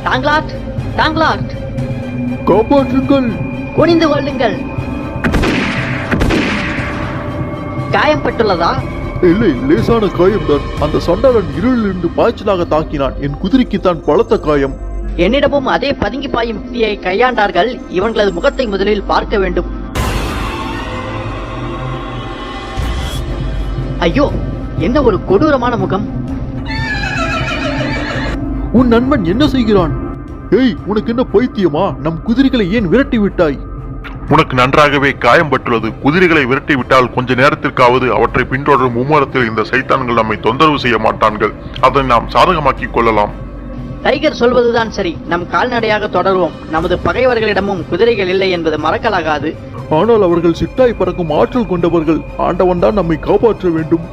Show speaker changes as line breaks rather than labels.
டாங்லாட், டாங்லாட்,
காப்பாற்றுங்கள்.
குனிந்து கொள்ளுங்கள். காயம்பட்டுள்ளதா?
இல்லை, லேசான காயம்தான். அந்த சண்டாளன் இருளிலிருந்து பாய்ச்சலாக தாக்கினான். என் குதிரைக்குத்தான் பலத்த காயம்.
என்னிடமும் அதே பதுங்கி பாயும் யுக்தியை கையாண்டார்கள். இவங்களது முகத்தை முதலில் பார்க்க வேண்டும். ஐயோ, என்ன ஒரு கொடூரமான முகம்.
உன் நண்பன் என்ன செய்கிறான்? ஏய், உனக்கு என்ன பைத்தியமா? நம் குதிரைகளை ஏன் விரட்டி விட்டாய்?
உனக்கு நன்றாகவே காயம் பட்டுள்ளது. குதிரைகளை விரட்டி விட்டால் கொஞ்ச நேரத்திற்காவது அவற்றை பின்தொடரும் மும்முரத்தில் இந்த சைத்தான்கள் நம்மை தொந்தரவு செய்ய மாட்டார்கள். அதை நாம் சாதகமாக்கிக் கொள்ளலாம்.
டைகர் சொல்வதுதான் சரி. நம் கால்நடையாக தொடர்வோம். நமது பகைவர்களிடமும் குதிரைகள் இல்லை என்பது மறக்கலாகாது.
ஆனால் அவர்கள் சிட்டாய் பறக்கும் ஆற்றல் கொண்டவர்கள். ஆண்டவன் தான் நம்மை காப்பாற்ற வேண்டும்.